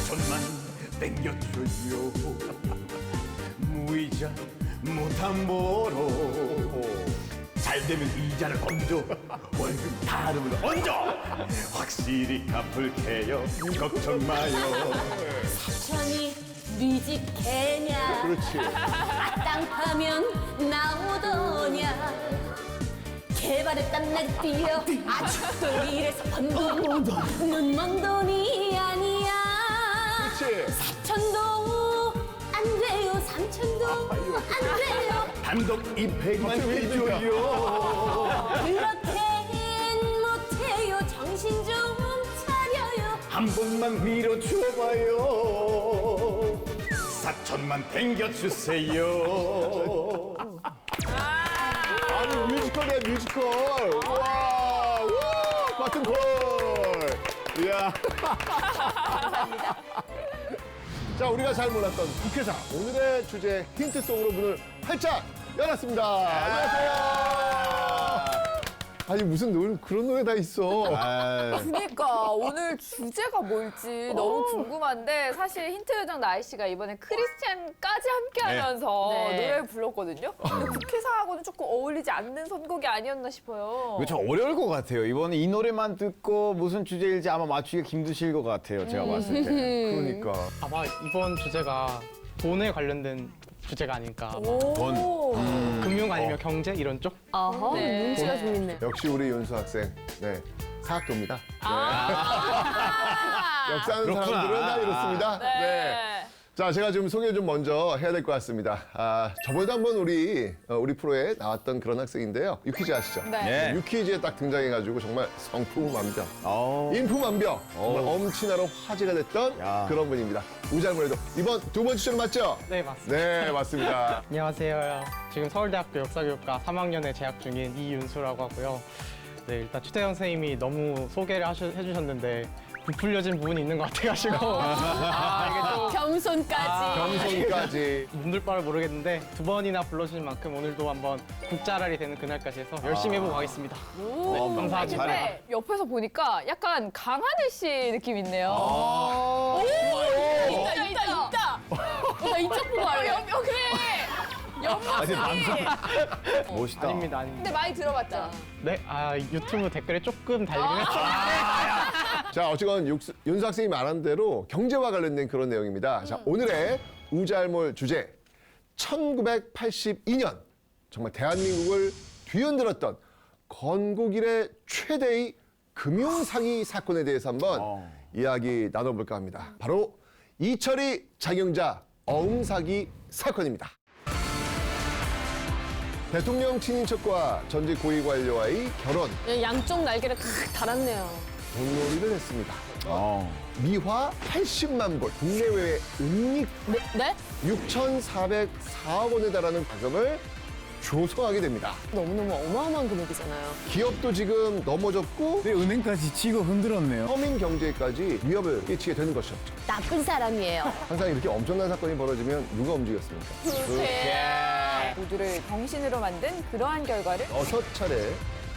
4천만 땡겨줘요. 무이자 무담보로 잘 되면 이자를 얹어 월급 다름을 얹어 확실히 갚을게요. 걱정 마요. 사천이 우리 집 개냐? 그렇지. 땅 파면 나오더냐? 개발했단 날 뛰어 아직도 이래서 번 돈 눈먼 돈이 아니야. 그렇지. 사천도 안 돼요. 삼천도 안 돼요. 단독 200만 해줘요. 그렇게는 못해요. 정신 좀 차려요. 한 번만 밀어줘봐요. 4천만 땡겨주세요. 아니 뮤지컬이야 뮤지컬. 와, 와 같은 콜. 이야. 감사합니다. 자, 우리가 잘 몰랐던 국회사 오늘의 주제 힌트송으로 문을 활짝 열었습니다. 안녕하세요. 아니 무슨 노래 그런 노래 다 있어. 그러니까 오늘 주제가 뭘지 너무 궁금한데 사실 힌트 요정 나희 씨가 이번에 크리스찬까지 함께하면서 네. 노래를 불렀거든요. 근데 국회사하고는 조금 어울리지 않는 선곡이 아니었나 싶어요. 이거 좀 어려울 것 같아요. 이번에 이 노래만 듣고 무슨 주제일지 아마 맞추기가 힘드실 것 같아요. 제가 봤을 때. 그러니까. 아마 이번 주제가 돈에 관련된 주제가 아닐까. 아마. 금융 아니면 경제 이런 쪽? 어허, 네. 눈치가 좀 있네. 역시 우리 윤수 학생. 네. 사학도입니다. 아. 역사하는 그렇구나. 사람들은 다 이렇습니다. 네. 자, 제가 좀 소개 좀 먼저 해야 될 것 같습니다. 저번에도 한번 우리 프로에 나왔던 그런 학생인데요. 유퀴즈 아시죠? 네. 유퀴즈에 딱 등장해가지고 정말 성품만병, 어. 인품만병, 정말 엄친아로 화제가 됐던 야. 그런 분입니다. 우잘모레도 이번 두 번째 출연 맞죠? 네, 맞습니다. 네, 맞습니다. 안녕하세요. 지금 서울대학교 역사교육과 3학년에 재학 중인 이윤수라고 하고요. 네, 일단 추태영 선생님이 너무 소개를 해주셨는데 부풀려진 부분이 있는 것 같아가지고 이게 또 겸손까지. 겸손까지. 몸둘 바를 모르겠는데 두 번이나 불러주신 만큼 오늘도 한번 국자랄이 되는 그날까지 해서 열심히 해보고 가겠습니다. 네, 감사합니다. 근데 옆에서 보니까 약간 강하늘 씨 느낌 있네요. 있다. 나 이쪽 보고 알래. 그래. 연막이. 멋있다. 아닙니다. 근데 많이 들어봤잖아. 네, 유튜브 댓글에 조금 달리긴 했어요. 자, 어쨌건 윤수 학생이 말한 대로 경제와 관련된 그런 내용입니다. 자, 오늘의 우잘몰 주제. 1982년 정말 대한민국을 뒤흔들었던 건국 이래 최대의 금융사기 사건에 대해서 한번 이야기 나눠볼까 합니다. 바로 이철이 장영자 어음사기 사건입니다. 대통령 친인척과 전직 고위 관료와의 결혼, 양쪽 날개를 칵 달았네요. 돈놀이를 했습니다. 어. 미화 80만 불, 국내외 은닉 네? 6,404억 원에 달하는 자금을 조성하게 됩니다. 너무너무 어마어마한 금액이잖아요. 기업도 지금 넘어졌고 근데 은행까지 치고 흔들었네요. 서민 경제까지 위협을 끼치게 되는 것이었죠. 나쁜 사람이에요. 항상 이렇게 엄청난 사건이 벌어지면 누가 움직였습니까? 모두를 병신으로 만든 그러한 결과를 6차례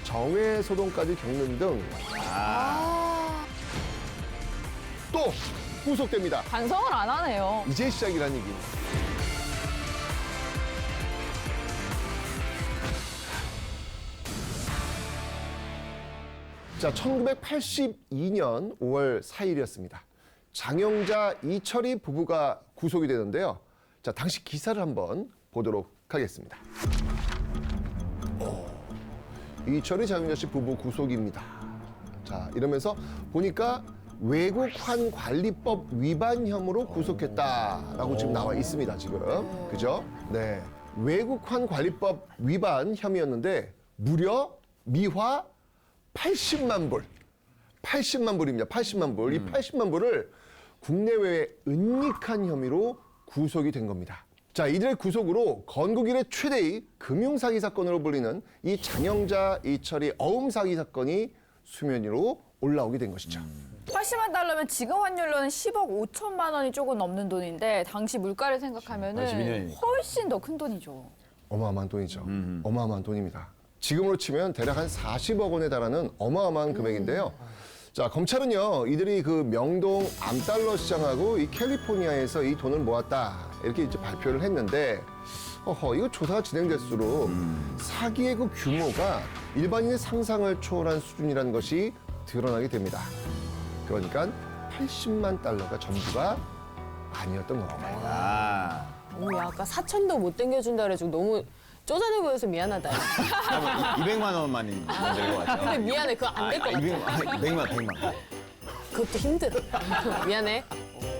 정회 소동까지 겪는 등 또 구속됩니다. 반성을 안 하네요. 이제 시작이라는 얘기입니다. 자, 1982년 5월 4일이었습니다. 장영자, 이철이 부부가 구속이 되는데요. 자, 당시 기사를 한번 보도록 하겠습니다. 이철이, 장영자 씨 부부 구속입니다. 자, 이러면서 보니까 외국환 관리법 위반 혐의로 구속했다라고 지금 나와 있습니다, 지금. 그죠? 네. 외국환 관리법 위반 혐의였는데 무려 미화 80만 불. 80만 불입니다. 80만 불. 이 80만 불을 국내외에 은닉한 혐의로 구속이 된 겁니다. 자, 이들의 구속으로 건국 이래 최대의 금융사기 사건으로 불리는 이 장영자, 이철이 어음사기 사건이 수면 위로 올라오게 된 것이죠. 80만 달러면 지금 환율로는 10억 5천만 원이 조금 넘는 돈인데 당시 물가를 생각하면은 82년이니까. 훨씬 더 큰 돈이죠. 어마어마한 돈이죠. 어마어마한 돈입니다. 지금으로 치면 대략 한 40억 원에 달하는 어마어마한 금액인데요. 자, 검찰은요, 이들이 그 명동 암달러 시장하고 이 캘리포니아에서 이 돈을 모았다. 이렇게 이제 발표를 했는데, 이거 조사가 진행될수록 사기의 그 규모가 일반인의 상상을 초월한 수준이라는 것이 드러나게 됩니다. 그러니까 80만 달러가 전부가 아니었던 겁니다. 아. 야, 아까 4천도 못 땡겨준다 그래가지고 너무 쪼잔해 보여서 미안하다. 200만 원만 될것 같아요. 근데 미안해. 그거 안 될 것 같아. 100만. 그것도 힘들어. 미안해.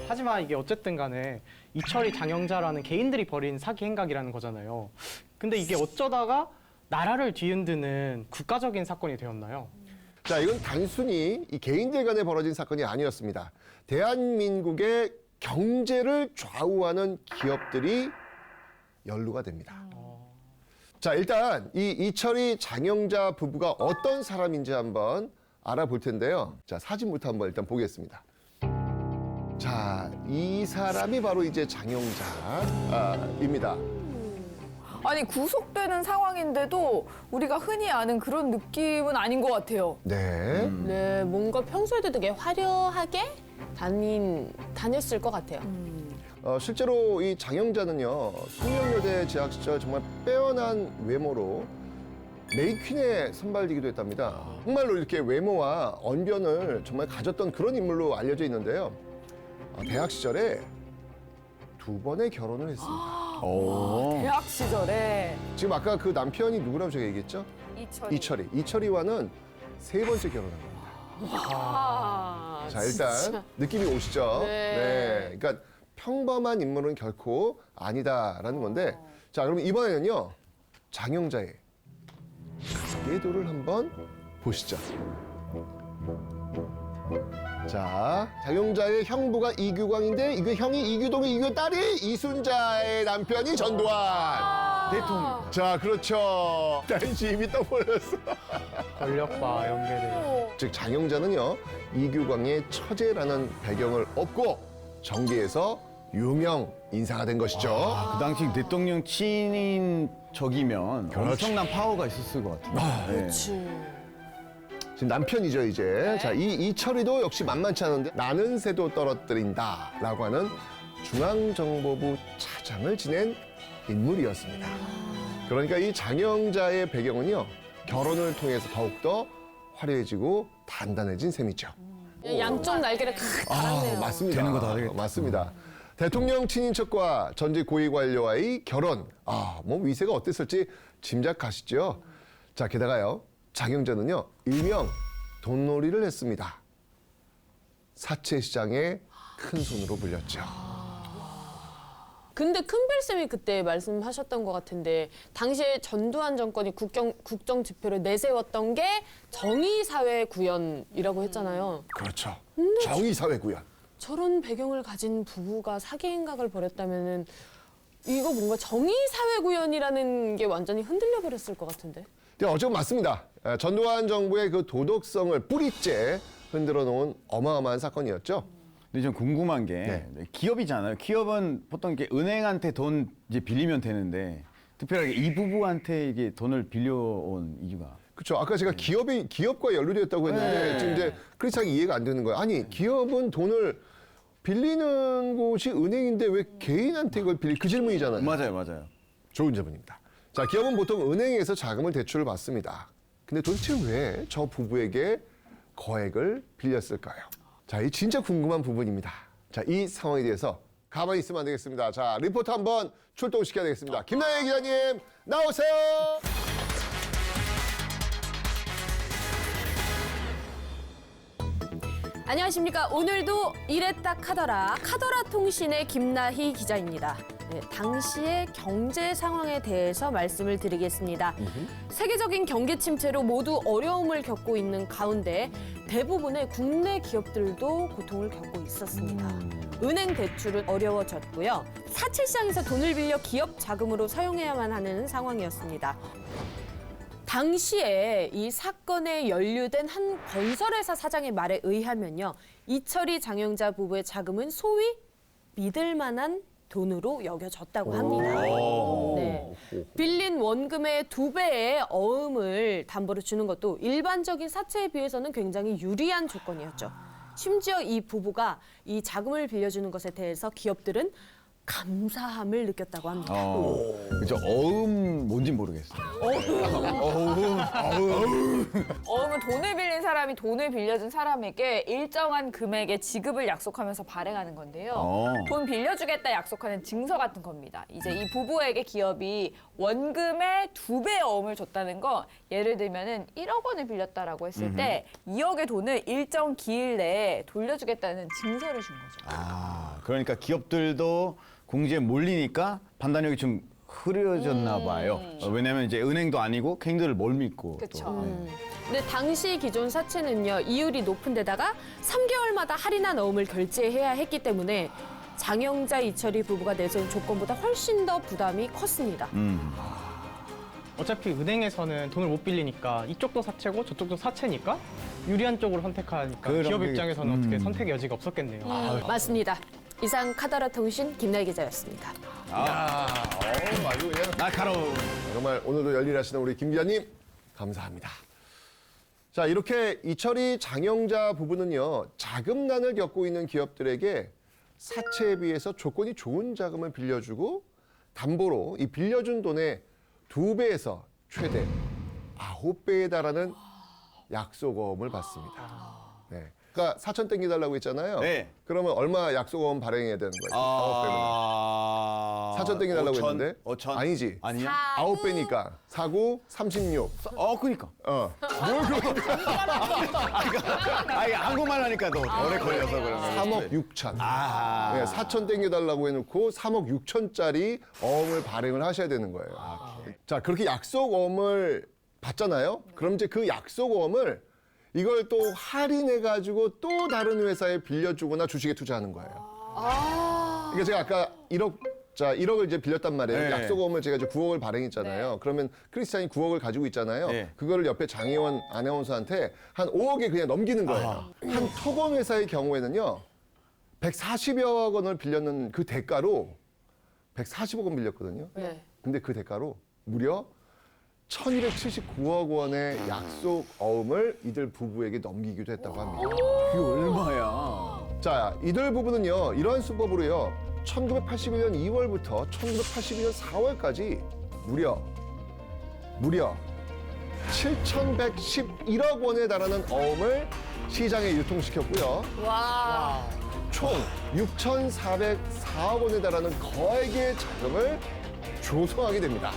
하지만 이게 어쨌든 간에 이철이 장영자라는 개인들이 벌인 사기 행각이라는 거잖아요. 근데 이게 어쩌다가 나라를 뒤흔드는 국가적인 사건이 되었나요? 자, 이건 단순히 이 개인들 간에 벌어진 사건이 아니었습니다. 대한민국의 경제를 좌우하는 기업들이 연루가 됩니다. 자, 일단 이 이철이 장영자 부부가 어떤 사람인지 한번 알아볼 텐데요. 자, 사진부터 한번 일단 보겠습니다. 자, 이 사람이 바로 이제 장영자입니다. 아니 구속되는 상황인데도 우리가 흔히 아는 그런 느낌은 아닌 것 같아요. 네. 네, 뭔가 평소에도 되게 화려하게 다녔을 것 같아요. 실제로 이 장영자는요, 숙명여대 재학 시절 정말 빼어난 외모로 메이퀸에 선발되기도 했답니다. 정말로 이렇게 외모와 언변을 정말 가졌던 그런 인물로 알려져 있는데요. 대학 시절에 2번의 결혼을 했습니다. 대학 시절에 지금 아까 그 남편이 누구라고 제가 얘기했죠? 이철이. 이철이와는 3번째 결혼한 겁니다. 아, 자, 일단 진짜. 느낌이 오시죠? 네. 그러니까 평범한 인물은 결코 아니다라는 건데, 자, 그럼 이번에는요, 장영자의 가계도를 한번 보시죠. 자, 장영자의 형부가 이규광인데, 이게 형이 이규동이, 이게 딸이 이순자의 남편이 전두환. 대통령. 자, 그렇죠. 단지 입이 떠올렸어. 권력과 연계된. 즉 장영자는요, 이규광의 처제라는 배경을 얻고 정계에서 유명 인사가 된 것이죠. 그 당시 대통령 친인 적이면 엄청난 파워가 있었을 것 같아요. 네. 그렇지. 지금 남편이죠, 이제. 자, 이 이철이도 역시 만만치 않은데 나는 새도 떨어뜨린다라고 하는 중앙정보부 차장을 지낸 인물이었습니다. 그러니까 이 장영자의 배경은요, 결혼을 통해서 더욱더 화려해지고 단단해진 셈이죠. 양쪽 날개를 달았네요. 맞습니다. 되는 거다 되겠다. 맞습니다. 대통령 친인척과 전직 고위 관료와의 결혼. 뭐 위세가 어땠을지 짐작가시죠? 자, 게다가요, 장영자는요, 일명 돈놀이를 했습니다. 사채시장의 큰 손으로 불렸죠. 근데 큰별쌤이 그때 말씀하셨던 것 같은데 당시에 전두환 정권이 국정 지표를 내세웠던 게 정의사회 구현이라고 했잖아요. 그렇죠. 정의사회구현. 저런 배경을 가진 부부가 사기 행각을 벌였다면은 이거 뭔가 정의사회 구현이라는 게 완전히 흔들려 버렸을 것 같은데. 네, 어쨌든 맞습니다. 전두환 정부의 그 도덕성을 뿌리째 흔들어 놓은 어마어마한 사건이었죠. 근데 좀 궁금한 게 기업이잖아요. 기업은 보통 이렇게 은행한테 돈 이제 빌리면 되는데 특별하게 이 부부한테 이게 돈을 빌려온 이유가 그렇죠. 아까 제가 기업과 연루되었다고 했는데 지금 이제 크리스찬이 이해가 안 되는 거예요. 아니, 기업은 돈을 빌리는 곳이 은행인데 왜 개인한테 이걸 그 질문이잖아요. 맞아요. 좋은 질문입니다. 자, 기업은 보통 은행에서 자금을 대출을 받습니다. 근데 도대체 왜 저 부부에게 거액을 빌렸을까요? 자, 이 진짜 궁금한 부분입니다. 자, 이 상황에 대해서 가만히 있으면 안 되겠습니다. 자, 리포터 한번 출동시켜야 되겠습니다. 김나혜 기자님, 나오세요! 안녕하십니까. 오늘도 이랬다 카더라 통신의 김나희 기자입니다. 네, 당시의 경제 상황에 대해서 말씀을 드리겠습니다. 세계적인 경기 침체로 모두 어려움을 겪고 있는 가운데 대부분의 국내 기업들도 고통을 겪고 있었습니다. 은행 대출은 어려워졌고요. 사채시장에서 돈을 빌려 기업 자금으로 사용해야만 하는 상황이었습니다. 당시에 이 사건에 연루된 한 건설회사 사장의 말에 의하면요. 이철이 장영자 부부의 자금은 소위 믿을 만한 돈으로 여겨졌다고 합니다. 네. 빌린 원금의 2배의 어음을 담보로 주는 것도 일반적인 사채에 비해서는 굉장히 유리한 조건이었죠. 심지어 이 부부가 이 자금을 빌려주는 것에 대해서 기업들은 감사함을 느꼈다고 합니다. 그죠. 어음 뭔진 모르겠어요. 어음은 돈을 빌린 사람이 돈을 빌려준 사람에게 일정한 금액의 지급을 약속하면서 발행하는 건데요. 돈 빌려주겠다 약속하는 증서 같은 겁니다. 이제 이 부부에게 기업이 원금의 2배 어음을 줬다는 거, 예를 들면은 1억 원을 빌렸다라고 했을 때 2억의 돈을 일정 기일 내에 돌려주겠다는 증서를 준 거죠. 그러니까 기업들도 공지에 몰리니까 판단력이 좀 흐려졌나 봐요. 왜냐면 이제 은행도 아니고 개인들을 뭘 믿고. 그쵸. 또, 네. 근데 당시 기존 사채는요, 이율이 높은 데다가 3개월마다 할인한 어음을 결제해야 했기 때문에 장영자 이철희 부부가 내세운 조건보다 훨씬 더 부담이 컸습니다. 어차피 은행에서는 돈을 못 빌리니까 이쪽도 사채고 저쪽도 사채니까 유리한 쪽으로 선택하니까 그런 기업 게- 입장에서는 어떻게 선택의 여지가 없었겠네요. 맞습니다. 이상 카더라 통신 김나희 기자였습니다. 아주 그냥 날카로운. 정말 오늘도 열일하시는 우리 김 기자님 감사합니다. 자, 이렇게 이철희 장영자 부부는요, 자금난을 겪고 있는 기업들에게 사채에 비해서 조건이 좋은 자금을 빌려주고 담보로 이 빌려준 돈의 2배에서 최대 9배에 달하는 약속어음을 받습니다. 네. 그러니까 4천 땡겨달라고 했잖아요. 네. 그러면 얼마 약속어음 발행해야 되는 거예요? 9배면. 4천 땡겨달라고 5천? 했는데 5천? 아니지. 아니야? 9배니까 4구 36. 그니까. 뭘 한국말 하니까 더 오래 걸려서 그러면. 3억 6천. 아. 네, 4천 땡겨달라고 해놓고 3억 6천짜리 어음을 발행을 하셔야 되는 거예요. 자, 그렇게 약속어음을 받잖아요. 그럼 이제 그 약속어음을 이걸 또 할인해가지고 또 다른 회사에 빌려주거나 주식에 투자하는 거예요. 그러니까 제가 아까 1억을 이제 빌렸단 말이에요. 네. 약속어음을 제가 이제 9억을 발행했잖아요. 그러면 크리스찬이 9억을 가지고 있잖아요. 네. 그거를 옆에 장혜원 아나운서한테 한 5억에 그냥 넘기는 거예요. 한 토건 회사의 경우에는요, 140여 원을 빌렸는 그 대가로 140억 원 빌렸거든요. 네. 근데 그 대가로 무려 1279억 원의 약속 어음을 이들 부부에게 넘기기도 했다고 합니다. 그게 얼마야? 자, 이들 부부는요, 이러한 수법으로요, 1981년 2월부터 1982년 4월까지 무려 7,111억 원에 달하는 어음을 시장에 유통시켰고요. 와. 총 6,404억 원에 달하는 거액의 자금을 조성하게 됩니다.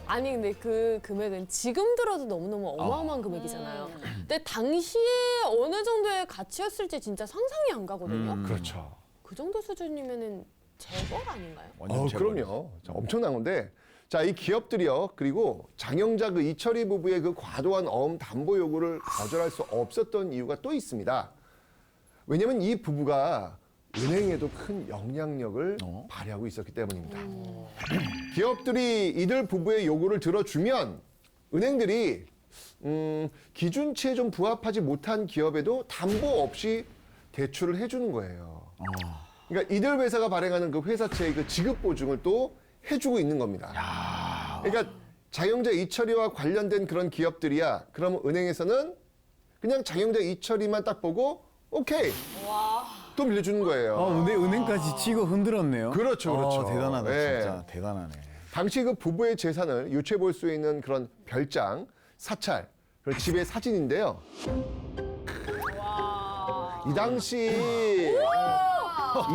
아니 근데 그 금액은 지금 들어도 너무너무 어마어마한 금액이잖아요. 근데 당시에 어느 정도의 가치였을지 진짜 상상이 안 가거든요. 그렇죠. 그 정도 수준이면은 재벌 아닌가요? 그럼요. 자, 엄청난 건데, 자, 이 기업들이요, 그리고 장영자 그 이철희 부부의 그 과도한 어음 담보 요구를 거절할 수 없었던 이유가 또 있습니다. 왜냐면 이 부부가 은행에도 큰 영향력을 발휘하고 있었기 때문입니다. 기업들이 이들 부부의 요구를 들어주면 은행들이 기준치에 좀 부합하지 못한 기업에도 담보 없이 대출을 해주는 거예요. 그러니까 이들 회사가 발행하는 그 회사채의 그 지급 보증을 또 해주고 있는 겁니다. 그러니까 장영자 이철이와 관련된 그런 기업들이야. 그러면 은행에서는 그냥 장영자 이철이만 딱 보고 오케이. 또 빌려주는 거예요. 근데 은행까지 치고 흔들었네요. 그렇죠, 그렇죠. 대단하다, 네. 진짜 대단하네. 당시 그 부부의 재산을 유추해 볼 수 있는 그런 별장, 사찰, 그리고 집의 사진인데요. 이 당시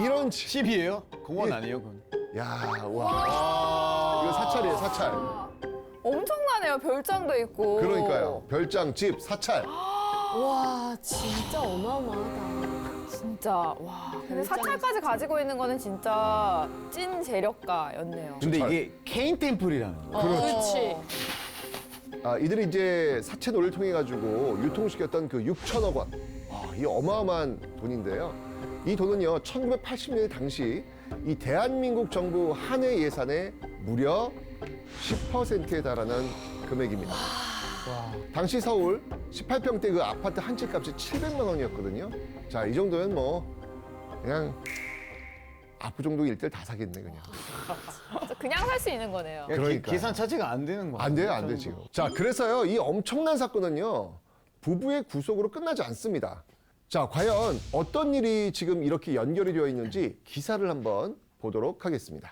이런 집, 10이에요? 공원 아니에요? 그건? 야, 와, 이거 사찰이에요, 사찰. 엄청나네요. 별장도 있고. 그러니까요, 별장, 집, 사찰. 와 진짜 어마어마하다. 진짜 와. 근데 사찰까지 가지고 있는 거는 진짜 찐 재력가였네요. 근데 이게 케인 템플이라는 거. 그렇지. 이들이 이제 사채 노래를 통해 가지고 유통시켰던 그 6천억 원. 이 어마어마한 돈인데요. 이 돈은요, 1980년대 당시 이 대한민국 정부 한 해 예산의 무려 10%에 달하는 금액입니다. 당시 서울 18평대 그 아파트 한 채 값이 700만 원이었거든요. 자, 이 정도면 뭐 그냥 압구정동 일대를 다 사겠네 그냥. 그냥 살 수 있는 거네요. 그러니까요. 계산 차지가 안 되는 거야. 안 돼요, 안 돼 지금. 자, 그래서요 이 엄청난 사건은요 부부의 구속으로 끝나지 않습니다. 자, 과연 어떤 일이 지금 이렇게 연결이 되어 있는지 기사를 한번 보도록 하겠습니다.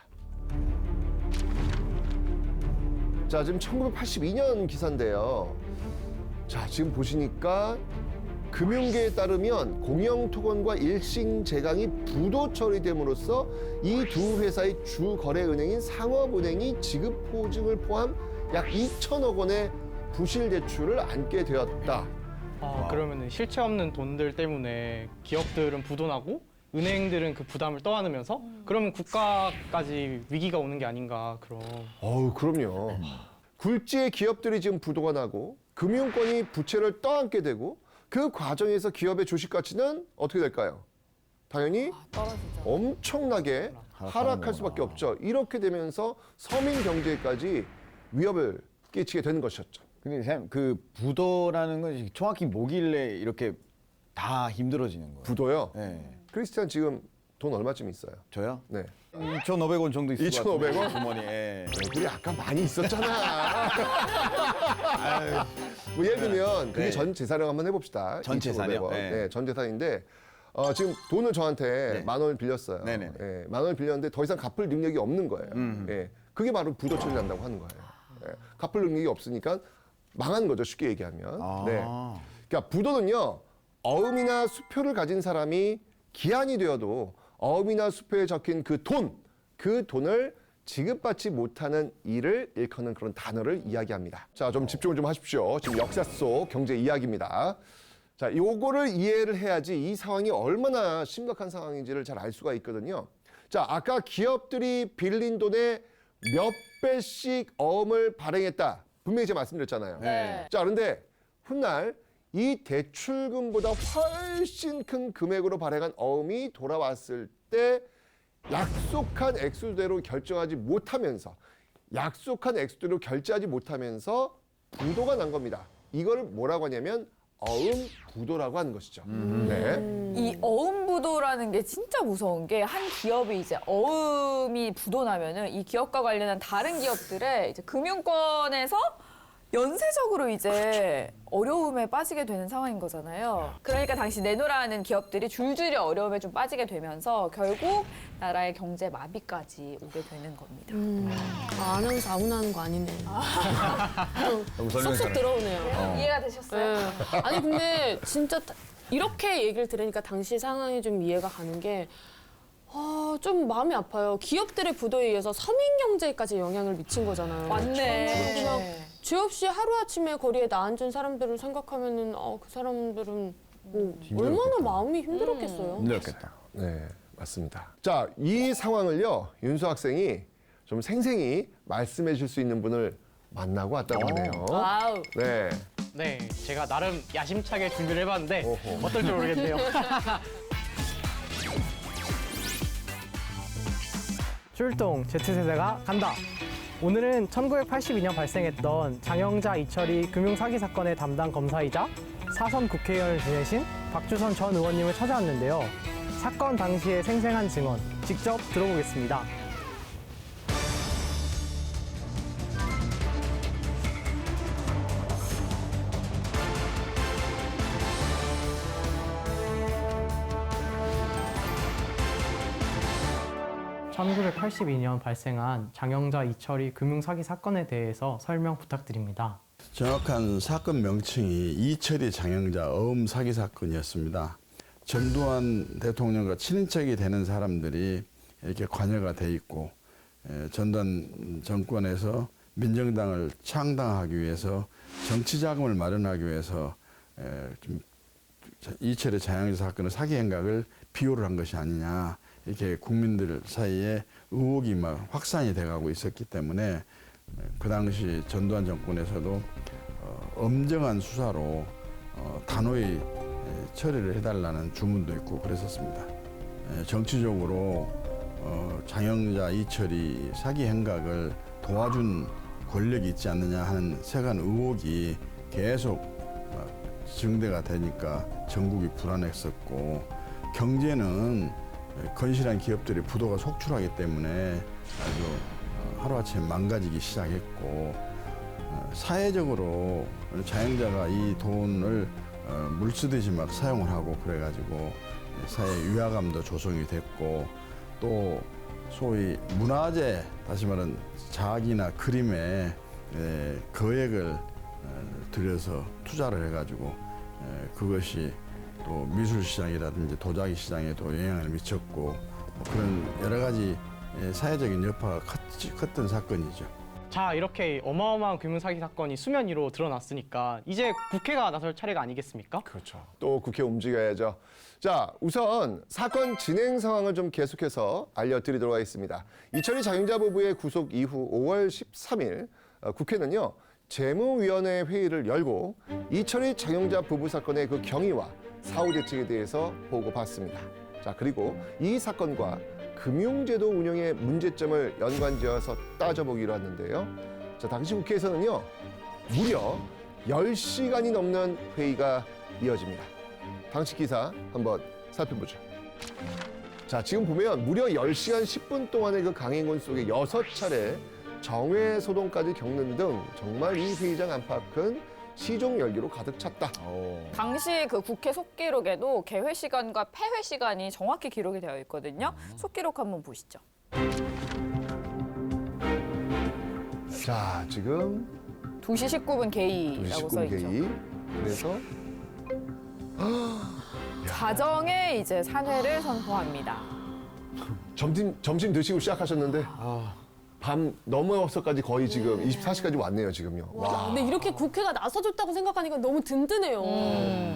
자, 지금 1982년 기사인데요. 자, 지금 보시니까 금융계에 따르면 공영토건과 일신제강이 부도 처리됨으로써 이 두 회사의 주 거래 은행인 상업은행이 지급 보증을 포함 약 2천억 원의 부실 대출을 안게 되었다. 그러면 실체 없는 돈들 때문에 기업들은 부도나고 은행들은 그 부담을 떠안으면서 그러면 국가까지 위기가 오는 게 아닌가 그런. 그럼요. 굴지의 기업들이 지금 부도가 나고 금융권이 부채를 떠안게 되고 그 과정에서 기업의 주식 가치는 어떻게 될까요? 당연히 떨어지죠. 엄청나게 하락할 수밖에 없죠. 이렇게 되면서 서민 경제까지 위협을 끼치게 되는 것이었죠. 근데 쌤, 그 부도라는 건 정확히 뭐길래 이렇게 다 힘들어지는 거예요? 부도요. 네. 크리스티안 지금 돈 얼마쯤 있어요? 저요? 네. 2,500원 정도 있을 것 2,500 원? 같은데, 주머니에. 우리 아까 많이 있었잖아. 뭐 예를 들면 그게 네. 전 재산을 한번 해봅시다. 전 재산이요? 2,500원. 네. 네, 전 재산인데 지금 돈을 저한테 네. 10,000원을 빌렸어요. 네네네. 예, 10,000원을 빌렸는데 더 이상 갚을 능력이 없는 거예요. 예, 그게 바로 부도 처리한다고 하는 거예요. 예, 갚을 능력이 없으니까 망한 거죠, 쉽게 얘기하면. 아. 네. 그러니까 부도는요, 어음이나 수표를 가진 사람이 기한이 되어도 어음이나 수표에 적힌 그 돈을 지급받지 못하는 일을 일컫는 그런 단어를 이야기합니다. 자, 좀 집중을 좀 하십시오. 지금 역사 속 경제 이야기입니다. 자, 요거를 이해를 해야지 이 상황이 얼마나 심각한 상황인지를 잘 알 수가 있거든요. 자, 아까 기업들이 빌린 돈의 몇 배씩 어음을 발행했다. 분명히 제가 말씀드렸잖아요. 네. 자, 그런데 훗날 이 대출금보다 훨씬 큰 금액으로 발행한 어음이 돌아왔을 때 약속한 액수대로 결정하지 못하면서 결제하지 못하면서 부도가 난 겁니다. 이걸 뭐라고 하냐면 어음 부도라고 하는 것이죠. 네. 이 어음 부도라는 게 진짜 무서운 게 한 기업이 이제 어음이 부도 나면은 이 기업과 관련한 다른 기업들의 이제 금융권에서 연쇄적으로 이제 어려움에 빠지게 되는 상황인 거잖아요. 그러니까 당시 내노라는 기업들이 줄줄이 어려움에 좀 빠지게 되면서 결국 나라의 경제 마비까지 오게 되는 겁니다. 아나운서 아무나 하는 거 아니네. 너무 쏙쏙 들어오네요. 이해가 되셨어요? 네. 아니 근데 진짜 이렇게 얘기를 들으니까 당시 상황이 좀 이해가 가는 게 좀 마음이 아파요. 기업들의 부도에 의해서 서민 경제까지 영향을 미친 거잖아요. 맞네. 그냥 죄 없이 하루아침에 거리에 나앉은 사람들을 생각하면은 그 사람들은 뭐 얼마나 마음이 힘들었겠어요. 힘들었겠다. 네, 맞습니다. 자, 이 상황을요, 윤수 학생이 좀 생생히 말씀해 줄 수 있는 분을 만나고 왔다고 하네요. 와우. 네. 네, 제가 나름 야심차게 준비를 해봤는데 오호. 어떨지 모르겠네요. 출동 Z세대가 간다. 오늘은 1982년 발생했던 장영자 이철이 금융사기 사건의 담당 검사이자 사선 국회의원을 지내신 박주선 전 의원님을 찾아왔는데요. 사건 당시의 생생한 증언 직접 들어보겠습니다. (1982년) 발생한 장영자 이철이 금융사기 사건에 대해서 설명 부탁드립니다. 정확한 사건 명칭이 이철이 장영자 어음 사기 사건이었습니다. 전두환 대통령과 친인척이 되는 사람들이 이렇게 관여가 돼 있고 전두환 정권에서 민정당을 창당하기 위해서 정치 자금을 마련하기 위해서 좀 이철의 장영자 사건의 사기 행각을 비호를 한 것이 아니냐 이렇게 국민들 사이에 의혹이 막 확산이 돼가고 있었기 때문에 그 당시 전두환 정권에서도 엄정한 수사로 단호히 처리를 해달라는 주문도 있고 그랬었습니다. 정치적으로 장영자 이철이 사기 행각을 도와준 권력이 있지 않느냐 하는 세간 의혹이 계속 증대가 되니까 전국이 불안했었고 경제는 건실한 기업들이 부도가 속출하기 때문에 아주 하루아침에 망가지기 시작했고 사회적으로 자영자가 이 돈을 물 쓰듯이 막 사용을 하고 그래가지고 사회 위화감도 조성이 됐고 또 소위 문화재 다시 말하는 자학이나 그림에 거액을 들여서 투자를 해가지고 그것이 또 미술 시장이라든지 도자기 시장에도 영향을 미쳤고 뭐 그런 여러 가지 사회적인 여파가 컸던 사건이죠. 자, 이렇게 어마어마한 금융 사기 사건이 수면 위로 드러났으니까 이제 국회가 나설 차례가 아니겠습니까? 그렇죠. 또 국회 움직여야죠. 자, 우선 사건 진행 상황을 좀 계속해서 알려드리도록 하겠습니다. 이철희 장영자 부부의 구속 이후 5월 13일 국회는요. 재무위원회 회의를 열고 이철희 장영자 부부 사건의 그 경위와 사후 대책에 대해서 보고받습니다. 자, 그리고 이 사건과 금융제도 운영의 문제점을 연관지어서 따져보기로 했는데요. 자, 당시 국회에서는요. 무려 10시간이 넘는 회의가 이어집니다. 당시 기사 한번 살펴보죠. 자, 지금 보면 무려 10시간 10분 동안의 그 강행군 속에 6차례 정회 소동까지 겪는 등 정말 이 회의장 안팎은 시종 열기로 가득 찼다. 당시 그 국회 속기록에도 개회 시간과 폐회 시간이 정확히 기록이 되어 있거든요. 속기록 한번 보시죠. 자, 지금 2시 19분 개의라고 써 2시 있죠. 19분 개의. 그래서 자정에 이제 산회를 선포합니다. 점심 드시고 시작하셨는데 밤 넘어서까지 거의 지금 24시까지 왔네요, 지금요. 와, 근데 이렇게 국회가 나서줬다고 생각하니까 너무 든든해요.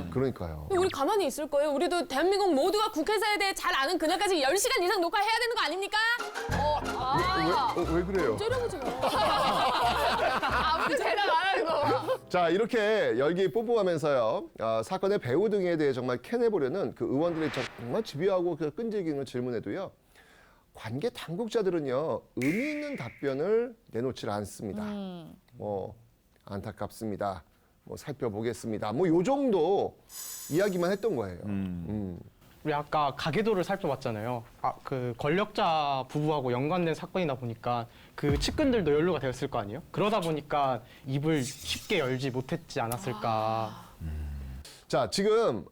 그러니까요. 우리 가만히 있을 거예요. 우리도 대한민국 모두가 국회사에 대해 잘 아는 그날까지 10시간 이상 녹화해야 되는 거 아닙니까? 왜 그래요? 째려보지 마. 아무도 대답 안 하는 거. 자, 이렇게 열기 뽀뽀하면서요. 사건의 배후 등에 대해 정말 캐내보려는 그 의원들의 정말 집요하고 그 끈질기는 질문에도요. 관계 당국자들은요. 의미 있는 답변을 내놓질 않습니다. 뭐 안타깝습니다. 뭐 살펴보겠습니다. 뭐 요 정도 이야기만 했던 거예요. 우리 아까 가계도를 살펴봤잖아요. 그 권력자 부부하고 연관된 사건이다 보니까 그 측근들도 연루가 되었을 거 아니에요? 그러다 보니까 입을 쉽게 열지 못했지 않았을까. 자, 지금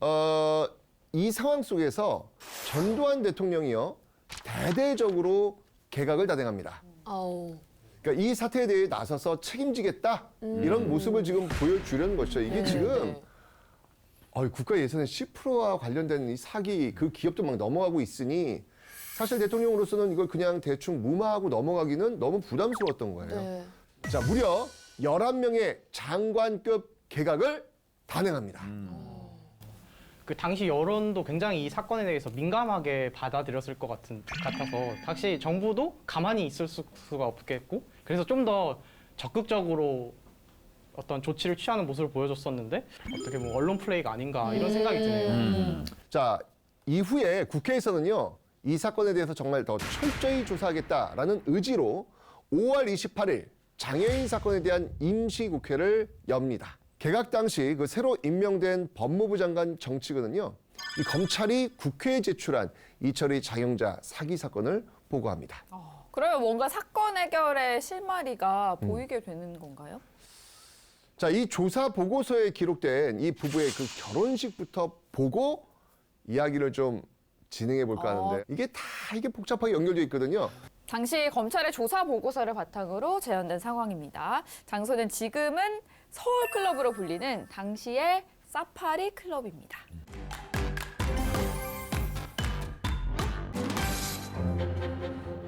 이 상황 속에서 전두환 대통령이요. 대대적으로 개각을 단행합니다. 아우. 그러니까 이 사태에 대해 나서서 책임지겠다 이런 모습을 지금 보여주려는 것이죠. 이게 지금 국가 예산의 10%와 관련된 이 사기 그 기업도 막 넘어가고 있으니 사실 대통령으로서는 이걸 그냥 대충 무마하고 넘어가기는 너무 부담스러웠던 거예요. 네. 자, 무려 11명의 장관급 개각을 단행합니다. 그 당시 여론도 굉장히 이 사건에 대해서 민감하게 받아들였을 것 같아서 당시 정부도 가만히 있을 수가 없겠고 그래서 좀 더 적극적으로 어떤 조치를 취하는 모습을 보여줬었는데 어떻게 뭐 언론 플레이가 아닌가 이런 생각이 드네요. 자, 이후에 국회에서는요. 이 사건에 대해서 정말 더 철저히 조사하겠다라는 의지로 5월 28일 장애인 사건에 대한 임시국회를 엽니다. 개각 당시 그 새로 임명된 법무부 장관 정치근은요. 이 검찰이 국회에 제출한 이철희 장영자 사기 사건을 보고합니다. 그러면 뭔가 사건 해결의 실마리가 보이게 되는 건가요? 자, 이 조사 보고서에 기록된 이 부부의 그 결혼식부터 보고 이야기를 좀 진행해 볼까 하는데 이게 다 이게 복잡하게 연결되어 있거든요. 당시 검찰의 조사 보고서를 바탕으로 재현된 상황입니다. 장소는 지금은 서울클럽으로 불리는 당시의 사파리 클럽입니다.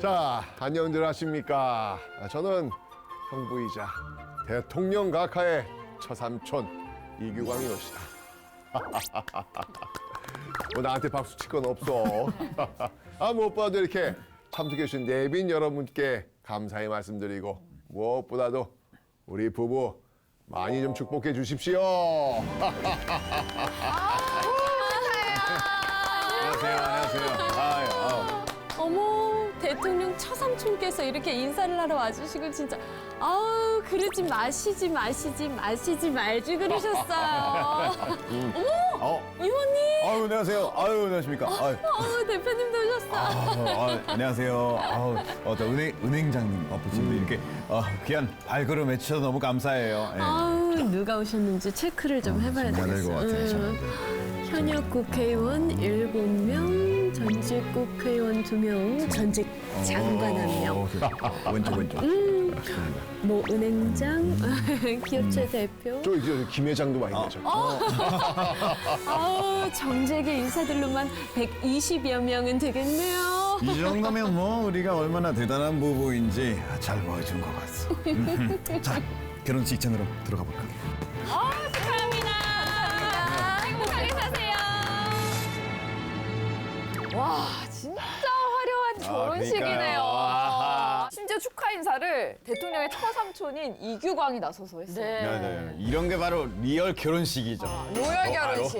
자, 안녕들 하십니까? 저는 형부이자 대통령 각하의 처삼촌 이규광이옵니다. 뭐 나한테 박수 칠 건 없어. 무엇보다도 이렇게 참석해 주신 내빈 여러분께 감사의 말씀드리고 무엇보다도 우리 부부 많이 좀 축복해 주십시오. 안녕하세요. 어머, 대통령 처삼촌께서 이렇게 인사를 하러 와주시고 진짜 아우 그러지 마시지 말지 그러셨어요. 어머, 의원님. 아유, 안녕하세요. 아유, 안녕하십니까. 아유, 대표님도 오셨어. 안녕하세요. 저 은행장님 바쁘신데 이렇게 귀한 발걸음 해주셔서 너무 감사해요. 예. 아우, 누가 오셨는지 체크를 좀 해봐야 좀 해야 되겠어. 될것 같아요, 저는. 현역 국회의원 7명, 전직 국회의원 2명, 전직 장관 1명. 왼쪽. 뭐 은행장, 기업체 대표. 저 이제 김 회장도 많이 되죠. 아우, 정재계 인사들로만 120여 명은 되겠네요. 이 정도면 뭐 우리가 얼마나 대단한 부부인지 잘 보여준 것 같소. 자, 결혼식장으로 들어가 볼까? 축하합니다. 행복하게 사세요. 와, 진짜 화려한 결혼식이네요. 그러니까요. 심지어 축하 인사를 대통령의 처삼촌인 이규광이 나서서 했어요. 네. 이런 게 바로 리얼 결혼식이죠. 로열 결혼식.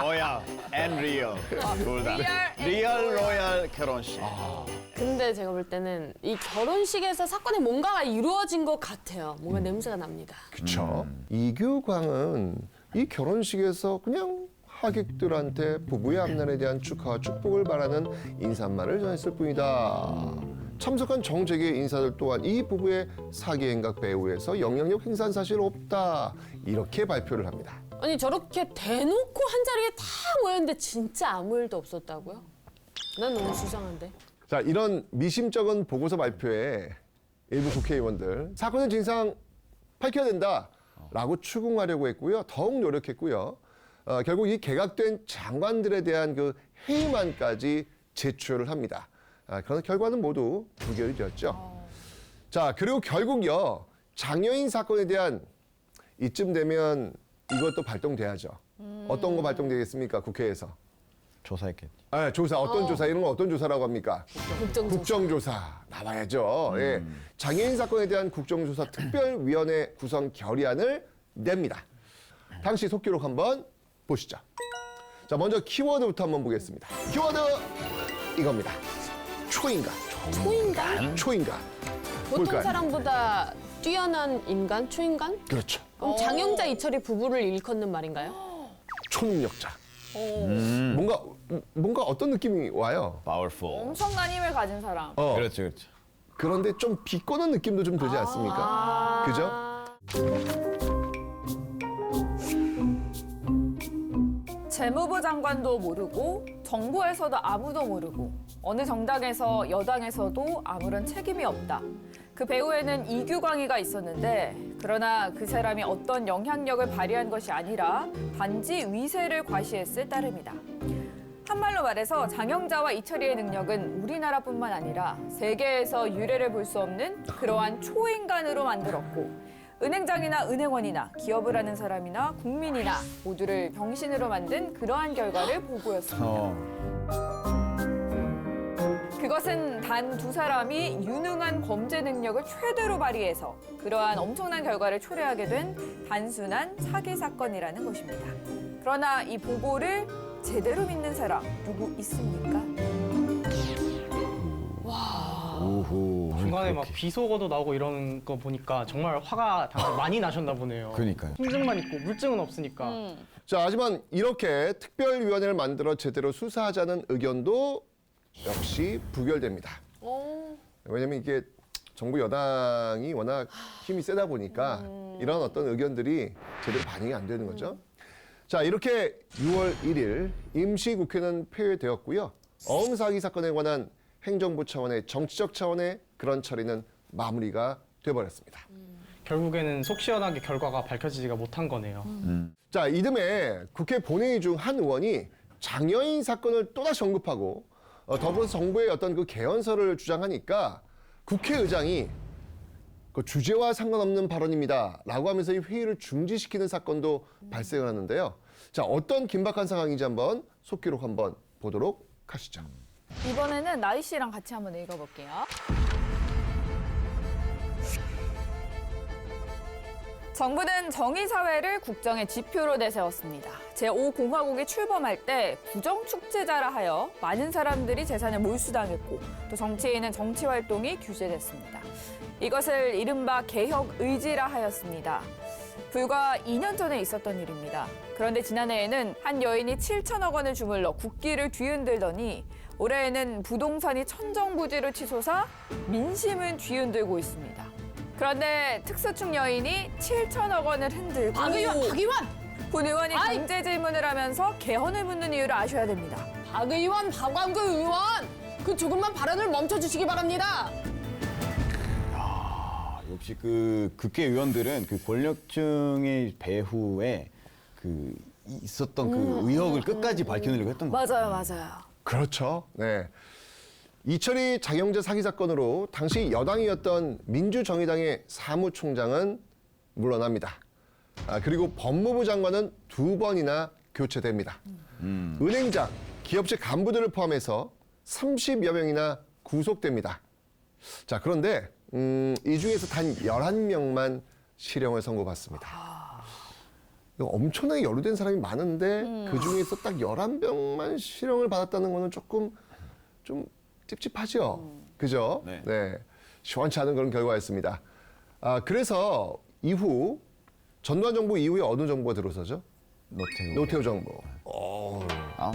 로얄 앤 리얼. 둘 다. 리얼 리얼 로얄 결혼식. 근데 제가 볼 때는 이 결혼식에서 사건의 뭔가가 이루어진 것 같아요. 뭔가 냄새가 납니다. 그렇죠. 이규광은 이 결혼식에서 그냥 하객들한테 부부의 앞날에 대한 축하와 축복을 바라는 인사말을 전했을 뿐이다. 참석한 정재계 인사들 또한 이 부부의 사기 행각 배후에서 영향력 행사한 사실 없다. 이렇게 발표를 합니다. 아니 저렇게 대놓고 한 자리에 다 모였는데 진짜 아무 일도 없었다고요? 난 너무 수상한데. 자, 이런 미심쩍은 보고서 발표에 일부 국회의원들 사건의 진상 밝혀야 된다라고 추궁하려고 했고요. 더욱 노력했고요. 결국 이 개각된 장관들에 대한 그 회의만까지 제출을 합니다. 그러나 결과는 모두 부결이 되었죠. 자, 그리고 결국요. 장여인 사건에 대한 이쯤 되면 이것도 발동돼야죠. 어떤 거 발동되겠습니까? 국회에서. 조사했겠지. 조사, 어떤 조사, 이런 건 어떤 조사라고 합니까? 국정조사 나와야죠. 예. 장애인 사건에 대한 국정조사 특별위원회 구성 결의안을 냅니다. 당시 속기록 한번 보시죠. 자, 먼저 키워드부터 한번 보겠습니다. 키워드 이겁니다. 초인간. 초인간? 초인간. 보통 뭘까요? 사람보다 뛰어난 인간? 초인간? 그렇죠. 그럼 장영자 이철이 부부를 일컫는 말인가요? 초능력자. 뭔가 어떤 느낌이 와요? Powerful. 엄청난 힘을 가진 사람. 그렇죠. 그런데 좀 비꼬는 느낌도 좀 들지 않습니까? 그죠? 재무부 장관도 모르고 정부에서도 아무도 모르고 어느 정당에서 여당에서도 아무런 책임이 없다. 그 배후에는 이규광이가 있었는데 그러나 그 사람이 어떤 영향력을 발휘한 것이 아니라 단지 위세를 과시했을 따름이다. 한말로 말해서 장영자와 이철이의 능력은 우리나라뿐만 아니라 세계에서 유례를 볼 수 없는 그러한 초인간으로 만들었고 은행장이나 은행원이나 기업을 하는 사람이나 국민이나 모두를 병신으로 만든 그러한 결과를 보고였습니다. 그것은 단 두 사람이 유능한 범죄 능력을 최대로 발휘해서 그러한 엄청난 결과를 초래하게 된 단순한 사기 사건이라는 것입니다. 그러나 이 보고를 제대로 믿는 사람 누구 있습니까? 중간에 막 비속어도 나오고 이러는 거 보니까 정말 화가 당연히 많이 나셨나 보네요. 그러니까요. 심증만 있고 물증은 없으니까. 자, 하지만 이렇게 특별위원회를 만들어 제대로 수사하자는 의견도 역시 부결됩니다. 왜냐면 이게 정부 여당이 워낙 힘이 세다 보니까 이런 어떤 의견들이 제대로 반영이 안 되는 거죠. 자, 이렇게 6월 1일 임시국회는 폐회되었고요. 어음사기 사건에 관한 행정부 차원의 정치적 차원의 그런 처리는 마무리가 돼버렸습니다. 결국에는 속 시원하게 결과가 밝혀지지가 못한 거네요. 자, 이듬해 국회 본회의 중 한 의원이 장여인 사건을 또다시 언급하고 더불어서 정부의 어떤 그 개헌설을 주장하니까 국회의장이 그 주제와 상관없는 발언입니다라고 하면서 이 회의를 중지시키는 사건도 발생을 하는데요. 자, 어떤 긴박한 상황인지 한번 속기록 한번 보도록 하시죠. 이번에는 나희 씨랑 같이 한번 읽어볼게요. 정부는 정의사회를 국정의 지표로 내세웠습니다. 제5공화국이 출범할 때 부정축제자라 하여 많은 사람들이 재산을 몰수당했고 또 정치인은 정치활동이 규제됐습니다. 이것을 이른바 개혁의지라 하였습니다. 불과 2년 전에 있었던 일입니다. 그런데 지난해에는 한 여인이 7천억 원을 주물러 국기를 뒤흔들더니 올해에는 부동산이 천정부지로 치솟아 민심은 뒤흔들고 있습니다. 그런데 특수충 여인이 7천억 원을 흔들고 박 의원! 본 의원이 강제 질문을 하면서 개헌을 묻는 이유를 아셔야 됩니다. 박 의원, 박광구 의원! 그 조금만 발언을 멈춰주시기 바랍니다. 역시 그 국회의원들은 그 권력층의 배후에 그 있었던 그 의혹을 끝까지 밝혀내려고 했던 거예요. 맞아요. 그렇죠. 네. 이철이 장영재 사기 사건으로 당시 여당이었던 민주정의당의 사무총장은 물러납니다. 그리고 법무부 장관은 2번이나 교체됩니다. 은행장, 기업체 간부들을 포함해서 30여 명이나 구속됩니다. 자, 그런데 이 중에서 단 11명만 실형을 선고받습니다. 이거 엄청나게 연루된 사람이 많은데 그 중에서 딱 11명만 실형을 받았다는 거는 조금 좀 찝찝하죠. 그죠? 네. 시원치 않은 그런 결과였습니다. 그래서 이후 전두환 정부 이후에 어느 정부가 들어서죠? 노태우 정부. 아,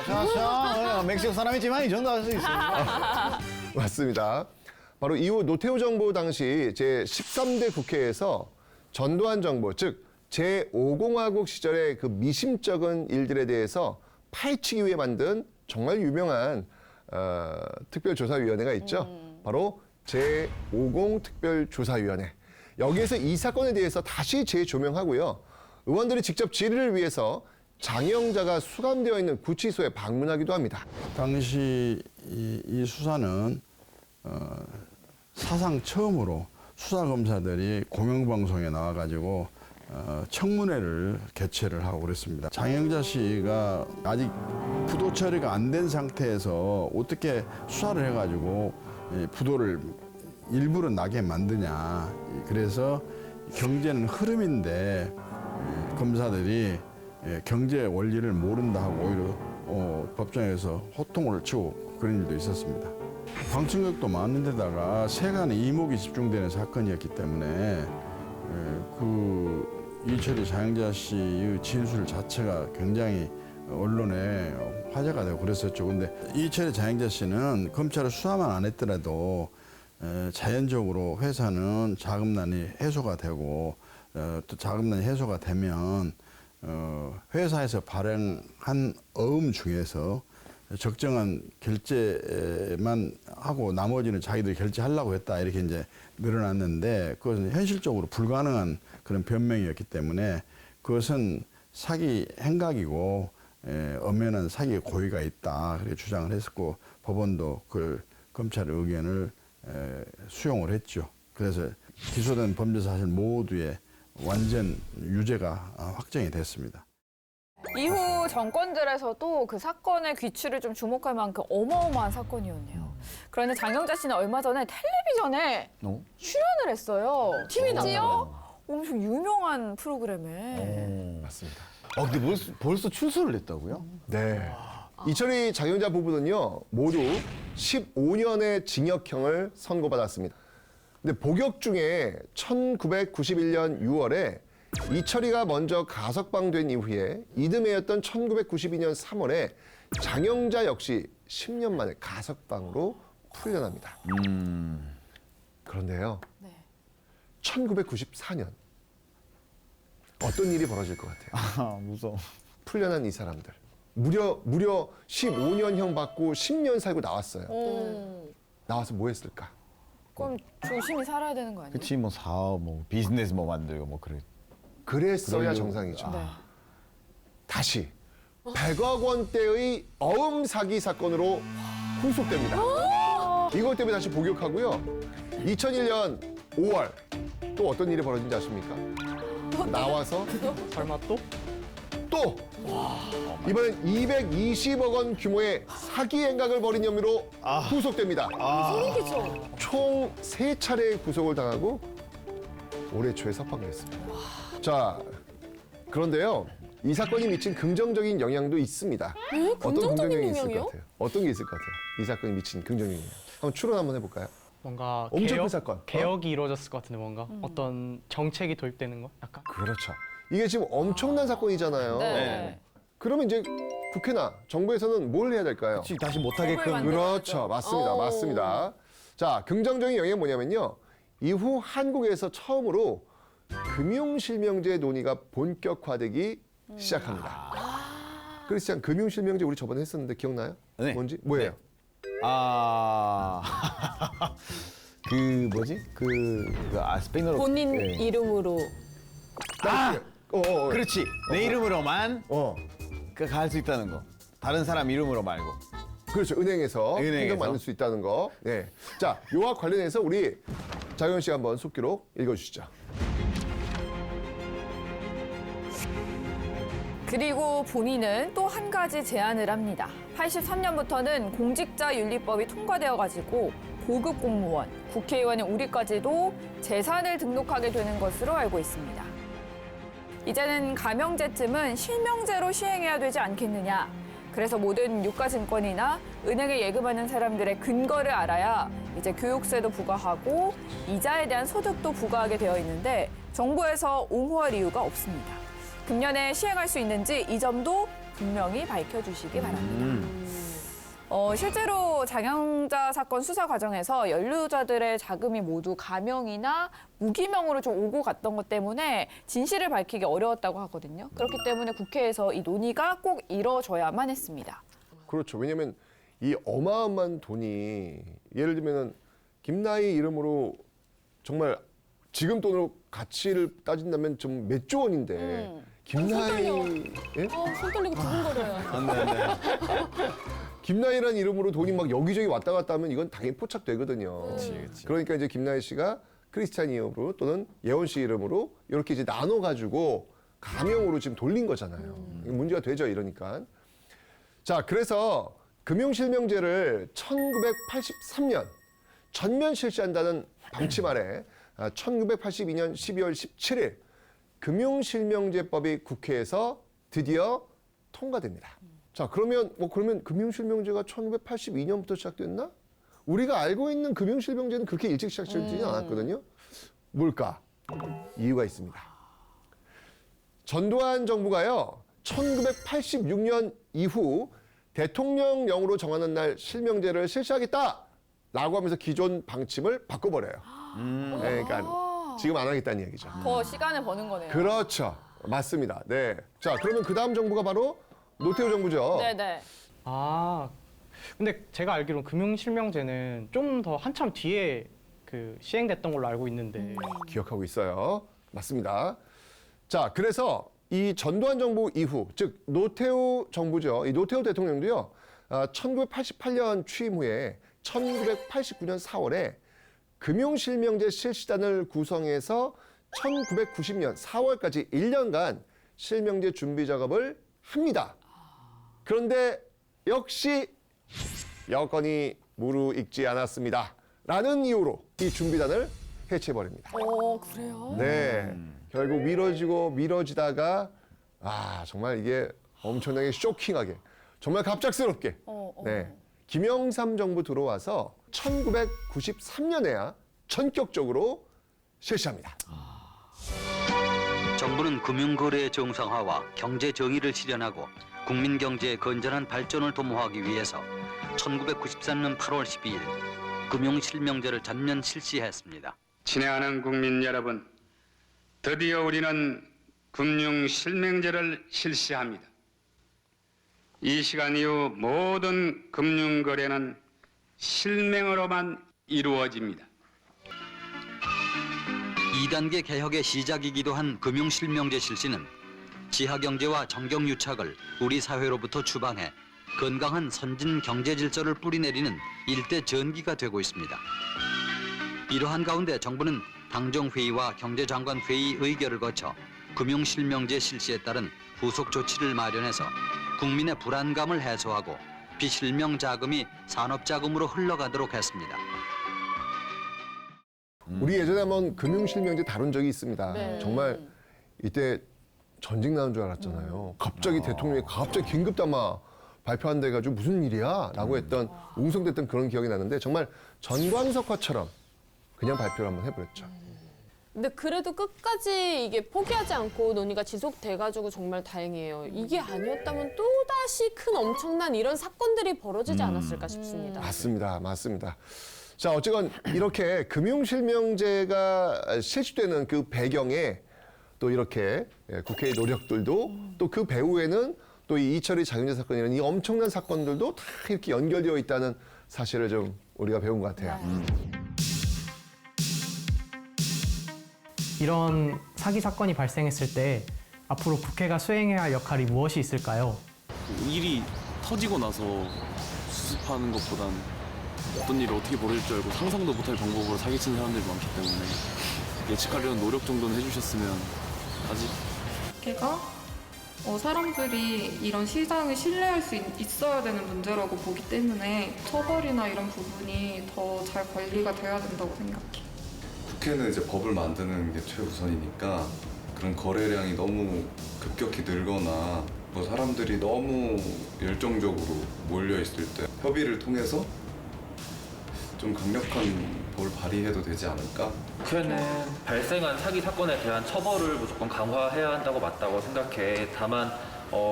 자, 멕시코 사람이지만 이 정도 할 수 있습니다. 맞습니다. 바로 이후 노태우 정부 당시 제13대 국회에서 전두환 정부, 즉 제5공화국 시절의 그 미심쩍은 일들에 대해서 파헤치기 위해 만든 정말 유명한 특별조사위원회가 있죠. 바로 제5공 특별조사위원회. 여기에서 이 사건에 대해서 다시 재조명하고요. 의원들이 직접 질의를 위해서 장영자가 수감되어 있는 구치소에 방문하기도 합니다. 당시 이 수사는 사상 처음으로 수사검사들이 공영방송에 나와가지고 청문회를 개최를 하고 그랬습니다. 장영자 씨가 아직 부도 처리가 안 된 상태에서 어떻게 수사를 해가지고 부도를 일부러 나게 만드냐. 그래서 경제는 흐름인데 검사들이 경제 원리를 모른다 하고 오히려 법정에서 호통을 치고 그런 일도 있었습니다. 방청객도 많은 데다가 세간의 이목이 집중되는 사건이었기 때문에 그 이철이 장영자 씨의 진술 자체가 굉장히 언론에 화제가 되고 그랬었죠. 근데 이철이 장영자 씨는 검찰을 수사만 안 했더라도 자연적으로 회사는 자금난이 해소가 되고 또 자금난이 해소가 되면 회사에서 발행한 어음 중에서 적정한 결제만 하고 나머지는 자기들이 결제하려고 했다 이렇게 이제 늘어났는데 그것은 현실적으로 불가능한 그런 변명이었기 때문에 그것은 사기 행각이고 엄연한 사기 고의가 있다 그렇게 주장을 했었고 법원도 그 검찰의 의견을 수용을 했죠. 그래서 기소된 범죄 사실 모두의 완전 유죄가 확정이 됐습니다. 이후 정권들에서도 그 사건의 귀추를 좀 주목할 만큼 어마어마한 사건이었네요. 그런데 장영자 씨는 얼마 전에 텔레비전에 출연을 했어요. TV 나왔어요? 엄청 유명한 프로그램에. 맞습니다. 근데 벌써 출소를 했다고요? 네. 이철이 장영자 부부는요, 모두 15년의 징역형을 선고받았습니다. 근데 복역 중에 1991년 6월에 이철이가 먼저 가석방된 이후에 이듬해였던 1992년 3월에 장영자 역시 10년 만에 가석방으로 풀려납니다. 그런데요, 1994년 어떤 일이 벌어질 것 같아요? 무서워. 풀려난 이 사람들. 무려 15년형 받고 10년 살고 나왔어요. 나와서 뭐 했을까? 그럼 조심히 살아야 되는 거 아니에요? 그치, 뭐 사업, 뭐 비즈니스 뭐 만들고 뭐 그래. 그랬어야 정상이죠. 다시 100억 원대의 어음 사기 사건으로 구속됩니다. 이것 때문에 다시 복역하고요. 2001년 5월 또 어떤 일이 벌어진지 아십니까? 나와서 설마 또? 또 이번엔 220억 원 규모의 사기 행각을 벌인 혐의로 구속됩니다. 총 3차례의 구속을 당하고 올해 초에 석방됐습니다. 자, 그런데요. 이 사건이 미친 긍정적인 영향도 있습니다. 어떤 긍정적인 영향이 있을 것 같아요? 어떤 게 있을 것 같아요? 이 사건이 미친 긍정적인 영향. 한번 추론 한번 해볼까요? 뭔가 엄청 큰 사건. 개혁이 이루어졌을 것 같은데 뭔가 어떤 정책이 도입되는 거? 약간? 그렇죠. 이게 지금 엄청난 사건이잖아요. 네. 그러면 이제 국회나 정부에서는 뭘 해야 될까요? 혹시 다시 못하게끔 만들어야죠. 그렇죠. 맞습니다. 오. 맞습니다. 자, 긍정적인 영향이 뭐냐면요. 이후 한국에서 처음으로 금융실명제 논의가 본격화되기 시작합니다. 크리스찬, 금융실명제 우리 저번에 했었는데 기억나요? 네. 뭔지? 뭐예요? 아. 그 뭐지? 스페인어로 본인 예. 이름으로 그렇지. 내 이름으로만 어. 갈 수 있다는 거. 다른 사람 이름으로 말고. 그렇죠. 은행에서 은행에서. 현금 만들 수 있다는 거. 네. 자, 요와 관련해서 우리 장현 씨가 한번 속기록 읽어주시죠. 그리고 본인은 또 한 가지 제안을 합니다. 83년부터는 공직자윤리법이 통과되어 가지고 고급 공무원, 국회의원인 우리까지도 재산을 등록하게 되는 것으로 알고 있습니다. 이제는 가명제쯤은 실명제로 시행해야 되지 않겠느냐. 그래서 모든 유가증권이나 은행에 예금하는 사람들의 근거를 알아야 이제 교육세도 부과하고 이자에 대한 소득도 부과하게 되어 있는데 정부에서 옹호할 이유가 없습니다. 금년에 시행할 수 있는지 이 점도 분명히 밝혀주시기 바랍니다. 실제로 장영자 사건 수사 과정에서 연루자들의 자금이 모두 가명이나 무기명으로 좀 오고 갔던 것 때문에 진실을 밝히기 어려웠다고 하거든요. 그렇기 때문에 국회에서 이 논의가 꼭 이뤄져야만 했습니다. 그렇죠. 왜냐하면 이 어마어마한 돈이 예를 들면은 김나희 이름으로 정말 지금 돈으로 가치를 따진다면 좀 몇 조 원인데 김나희 예? 손 떨리고 두근거려요. 김나희라는 이름으로 돈이 막 여기저기 왔다 갔다 하면 이건 당연히 포착되거든요. 그러니까 이제 김나희 씨가 크리스찬 이름으로 또는 예원 씨 이름으로 이렇게 이제 나눠가지고 가명으로 지금 돌린 거잖아요. 이거 문제가 되죠, 이러니까. 자, 그래서 금융실명제를 1983년 전면 실시한다는 방침 아래 1982년 12월 17일 금융실명제법이 국회에서 드디어 통과됩니다. 자, 그러면 금융실명제가 1982년부터 시작됐나? 우리가 알고 있는 금융실명제는 그렇게 일찍 시작되지는 않았거든요. 뭘까? 이유가 있습니다. 전두환 정부가요, 1986년 이후 대통령령으로 정하는 날 실명제를 실시하겠다라고 하면서 기존 방침을 바꿔버려요. 네, 그러니까 지금 안 하겠다는 얘기죠. 더 시간을 버는 거네요. 그렇죠. 맞습니다. 네. 자, 그러면 그 다음 정부가 바로 노태우 정부죠. 네네. 아, 근데 제가 알기로는 금융실명제는 좀 더 한참 뒤에 그 시행됐던 걸로 알고 있는데. 기억하고 있어요. 맞습니다. 자, 그래서 이 전두환 정부 이후, 즉 노태우 정부죠. 이 노태우 대통령도요. 1988년 취임 후에 1989년 4월에 금융실명제 실시단을 구성해서 1990년 4월까지 1년간 실명제 준비 작업을 합니다. 그런데 역시 여건이 무르익지 않았습니다. 라는 이유로 이 준비단을 해체해버립니다. 그래요? 네. 결국 미뤄지다가 정말 이게 엄청나게 쇼킹하게 정말 갑작스럽게 네. 김영삼 정부 들어와서 1993년에야 전격적으로 실시합니다. 정부는 금융거래의 정상화와 경제 정의를 실현하고 국민 경제의 건전한 발전을 도모하기 위해서 1993년 8월 12일 금융실명제를 전면 실시했습니다. 친애하는 국민 여러분, 드디어 우리는 금융실명제를 실시합니다. 이 시간 이후 모든 금융거래는 실명으로만 이루어집니다. 2단계 개혁의 시작이기도 한 금융실명제 실시는 지하경제와 정경유착을 우리 사회로부터 추방해 건강한 선진 경제 질서를 뿌리내리는 일대 전기가 되고 있습니다. 이러한 가운데 정부는 당정회의와 경제장관회의 의결을 거쳐 금융실명제 실시에 따른 후속 조치를 마련해서 국민의 불안감을 해소하고 비실명 자금이 산업자금으로 흘러가도록 했습니다. 우리 예전에 한번 금융실명제 다룬 적이 있습니다. 네. 정말 이때 전직 나는 줄 알았잖아요. 갑자기 대통령이 갑자기 긴급 담화 발표한다 해가지고 무슨 일이야? 라고 했던 웅성댔던 그런 기억이 나는데 정말 전광석화처럼 그냥 발표를 한번 해버렸죠. 근데 그래도 끝까지 이게 포기하지 않고 논의가 지속돼가지고 정말 다행이에요. 이게 아니었다면 또다시 큰 엄청난 이런 사건들이 벌어지지 않았을까 싶습니다. 맞습니다. 맞습니다. 자, 어쨌건 이렇게 금융실명제가 실시되는 그 배경에 또 이렇게 국회의 노력들도 또 그 배후에는 또 이 이철희 장윤재 사건이라는 이 엄청난 사건들도 다 이렇게 연결되어 있다는 사실을 좀 우리가 배운 것 같아요. 이런 사기 사건이 발생했을 때 앞으로 국회가 수행해야 할 역할이 무엇이 있을까요? 일이 터지고 나서 수습하는 것보단 어떤 일이 어떻게 벌어질 줄 알고 상상도 못할 방법으로 사기치는 사람들이 많기 때문에 예측하려는 노력 정도는 해주셨으면 하지. 국회가 사람들이 이런 시장을 신뢰할 수 있어야 되는 문제라고 보기 때문에 처벌이나 이런 부분이 더 잘 관리가 돼야 된다고 생각해. 국회는 이제 법을 만드는 게 최우선이니까 그런 거래량이 너무 급격히 늘거나 뭐 사람들이 너무 열정적으로 몰려 있을 때 협의를 통해서 좀 강력한 법을 발의해도 되지 않을까? 국회는 발생한 사기 사건에 대한 처벌을 무조건 강화해야 한다고 맞다고 생각해. 다만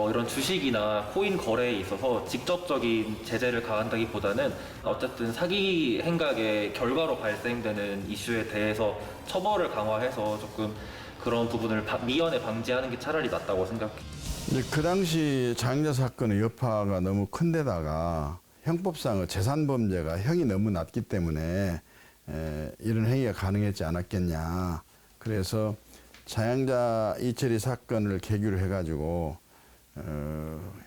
이런 주식이나 코인 거래에 있어서 직접적인 제재를 가한다기보다는 어쨌든 사기 행각의 결과로 발생되는 이슈에 대해서 처벌을 강화해서 조금 그런 부분을 미연에 방지하는 게 차라리 낫다고 생각해. 이제 그 당시 장윤재 사건의 여파가 너무 큰데다가 형법상 재산 범죄가 형이 너무 낮기 때문에 이런 행위가 가능했지 않았겠냐. 그래서 장윤재 이철희 사건을 계기로 해가지고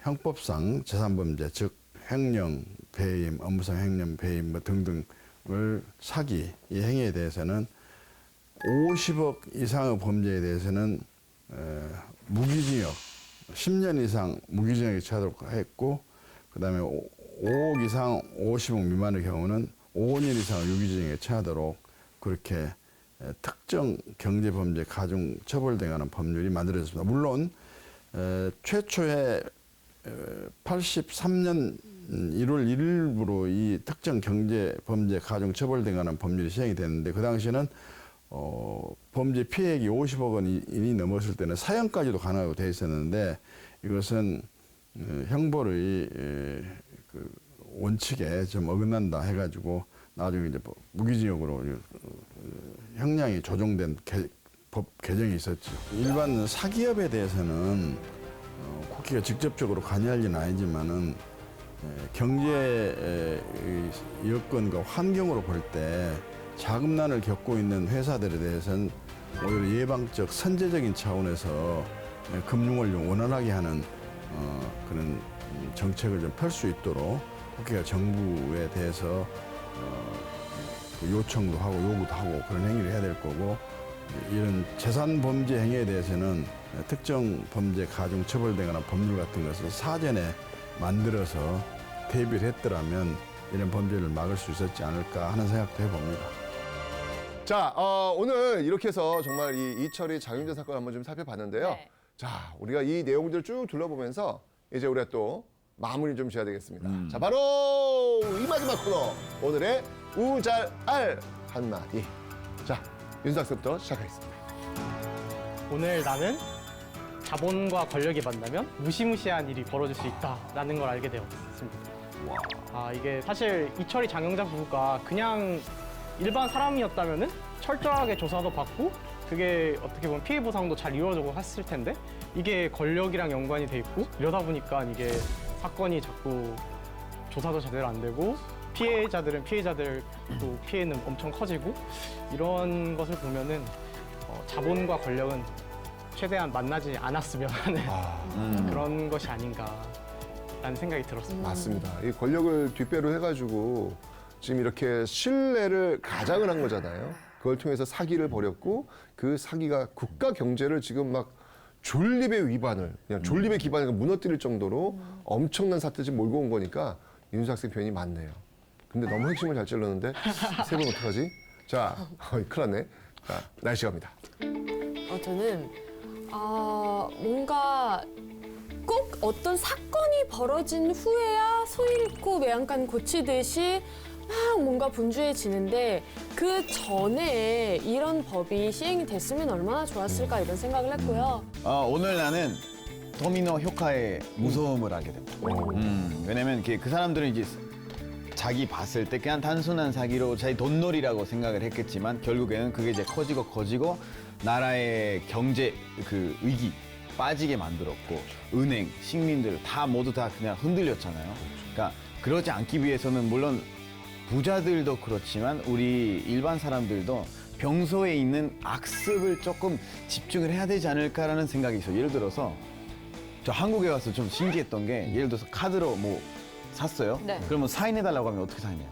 형법상 재산범죄, 즉 횡령, 배임, 업무상 횡령, 배임 뭐 등등을 사기 이 행위에 대해서는 50억 이상의 범죄에 대해서는 무기징역 10년 이상 무기징역에 처하도록 했고, 그다음에 5억 이상 50억 미만의 경우는 5년 이상 유기징역에 처하도록 그렇게 특정 경제범죄 가중 처벌 등하는 법률이 만들어졌습니다. 물론 최초에 83년 1월 1일부로 이 특정 경제범죄 가중 처벌 등하는 법률이 시행이 됐는데, 그 당시에는 범죄 피해액이 50억 원이 넘었을 때는 사형까지도 가능하고 돼 있었는데, 이것은 형벌의 그 원칙에 좀 어긋난다 해가지고 나중에 이제 무기징역으로 형량이 조정된 법 개정이 있었죠. 일반 사기업에 대해서는 국회가 직접적으로 관여할 일은 아니지만은 경제 여건과 환경으로 볼 때 자금난을 겪고 있는 회사들에 대해서는 오히려 예방적 선제적인 차원에서 금융을 좀 원활하게 하는 그런 정책을 좀 펼 수 있도록 국회가 정부에 대해서 요청도 하고 요구도 하고 그런 행위를 해야 될 거고, 이런 재산 범죄 행위에 대해서는 특정 범죄 가중 처벌 등하는 법률 같은 것을 사전에 만들어서 대비를 했더라면 이런 범죄를 막을 수 있었지 않을까 하는 생각도 해봅니다. 자, 오늘 이렇게 해서 정말 이 이철희 장윤재 사건을 한번 좀 살펴봤는데요. 네. 자, 우리가 이 내용들을 쭉 둘러보면서 이제 우리가 또 마무리 좀 지어야 되겠습니다. 자, 바로 이 마지막 코너, 오늘의 우잘알 한마디. 자, 윤석쌤부터 시작하겠습니다. 오늘 나는 자본과 권력이 만나면 무시무시한 일이 벌어질 수 있다라는 걸 알게 되었습니다. 이게 사실 이철희 장영자 부부가 그냥 일반 사람이었다면은 철저하게 조사도 받고 그게 어떻게 보면 피해 보상도 잘 이루어지고 했을 텐데, 이게 권력이랑 연관이 돼 있고 이러다 보니까 이게 사건이 자꾸 조사도 제대로 안 되고 피해자들은 피해자들도 피해는 엄청 커지고, 이런 것을 보면은 자본과 권력은 최대한 만나지 않았으면 하는 그런 것이 아닌가라는 생각이 들었습니다. 맞습니다. 이 권력을 뒷배로 해가지고 지금 이렇게 신뢰를 가장을 한 거잖아요. 그걸 통해서 사기를 벌였고, 그 사기가 국가 경제를 지금 막 존립의 위반을, 그냥 존립의 기반을 무너뜨릴 정도로 엄청난 사태 지금 몰고 온 거니까 윤석 학생 표현이 맞네요. 근데 너무 핵심을 잘 찔렀는데 세 분 어떡하지? 자, 큰일 났네. 자, 날씨 갑니다. 저는 뭔가 꼭 어떤 사건이 벌어진 후에야 소 잃고 매한간 고치듯이 막 뭔가 분주해지는데 그 전에 이런 법이 시행이 됐으면 얼마나 좋았을까 이런 생각을 했고요. 오늘 나는 도미노 효과의 무서움을 알게 됐다. 왜냐면 그 사람들은 이제 자기 봤을 때 그냥 단순한 사기로 자기 돈놀이라고 생각을 했겠지만 결국에는 그게 이제 커지고 나라의 경제 그 위기 빠지게 만들었고 은행, 식민들 다 모두 다 그냥 흔들렸잖아요. 그러니까 그러지 않기 위해서는 물론 부자들도 그렇지만 우리 일반 사람들도 평소에 있는 악습을 조금 집중을 해야 되지 않을까라는 생각이 있어요. 예를 들어서 저 한국에 와서 좀 신기했던 게 예를 들어서 카드로 뭐 샀어요. 네. 그러면 사인해달라고 하면 어떻게 사인해요?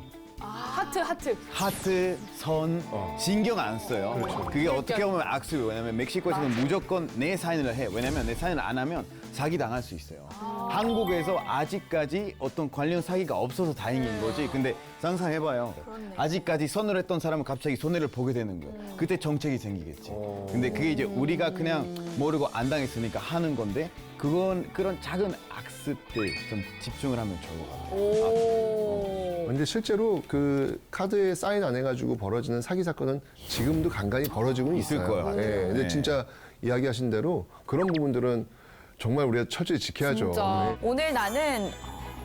하트, 선, 신경 안 써요. 그게 어떻게 보면 악수예요. 왜냐면 멕시코에서는 무조건 내 사인을 해. 왜냐면 내 사인을 안 하면 사기 당할 수 있어요. 한국에서 아직까지 어떤 관련 사기가 없어서 다행인 거지. 근데 상상해봐요. 아직까지 선을 했던 사람은 갑자기 손해를 보게 되는 거예요. 그때 정책이 생기겠지. 근데 그게 이제 우리가 그냥 모르고 안 당했으니까 하는 건데 그런 작은 악습들 좀 집중을 하면 좋을 것 같아요. 근데 실제로 그 카드에 사인 안 해가지고 벌어지는 사기 사건은 지금도 간간히 벌어지고 있을 있어요. 거예요. 예, 근데 네. 진짜 이야기하신 대로 그런 부분들은 정말 우리가 철저히 지켜야죠. 진짜 네. 오늘 나는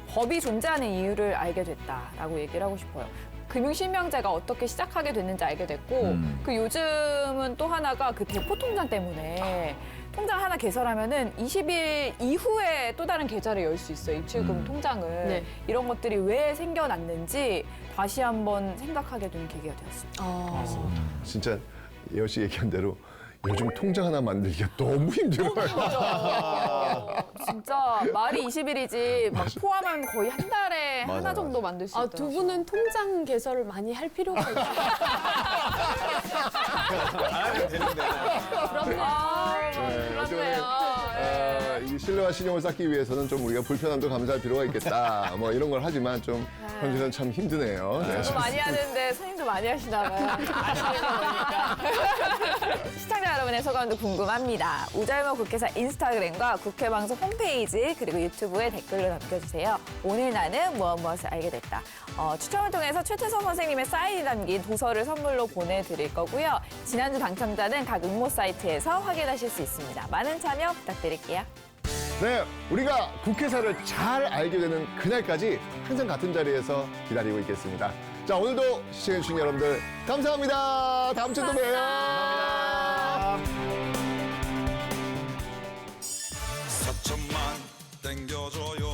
법이 존재하는 이유를 알게 됐다라고 얘기를 하고 싶어요. 금융실명제가 어떻게 시작하게 됐는지 알게 됐고 그 요즘은 또 하나가 그 대포통장 때문에 통장 하나 개설하면은 20일 이후에 또 다른 계좌를 열 수 있어요. 입출금 통장을. 네. 이런 것들이 왜 생겨났는지 다시 한번 생각하게 된 계기가 되었습니다. 진짜 예원 씨 얘기한 대로 요즘 통장 하나 만들기가 너무 힘들어요. 진짜 말이 20일이지 막 포함하면 거의 한 달에 하나 정도 만들 수 있어요. 두 분은 통장 개설을 많이 할 필요가 있어요. 그렇네요. 이 신뢰와 신용을 쌓기 위해서는 좀 우리가 불편함도 감수할 필요가 있겠다. 뭐 이런 걸 하지만 좀 현실은 참 힘드네요. 네. 너무 많이 하는데 선생님도 많이 하시나 봐요. 아시는 거 보니까. 시청자 여러분의 소감도 궁금합니다. 우잘모 국회사 인스타그램과 국회방송 홈페이지 그리고 유튜브에 댓글로 남겨주세요. 오늘 나는 무엇을 알게 됐다. 추첨을 통해서 최태성 선생님의 사인이 담긴 도서를 선물로 보내드릴 거고요. 지난주 당첨자는 각 응모 사이트에서 확인하실 수 있습니다. 많은 참여 부탁드릴게요. 네, 우리가 국회사를 잘 알게 되는 그날까지 항상 같은 자리에서 기다리고 있겠습니다. 자, 오늘도 시청해주신 여러분들 감사합니다. 다음 주에 또 봬요. 4천만 땡겨줘요.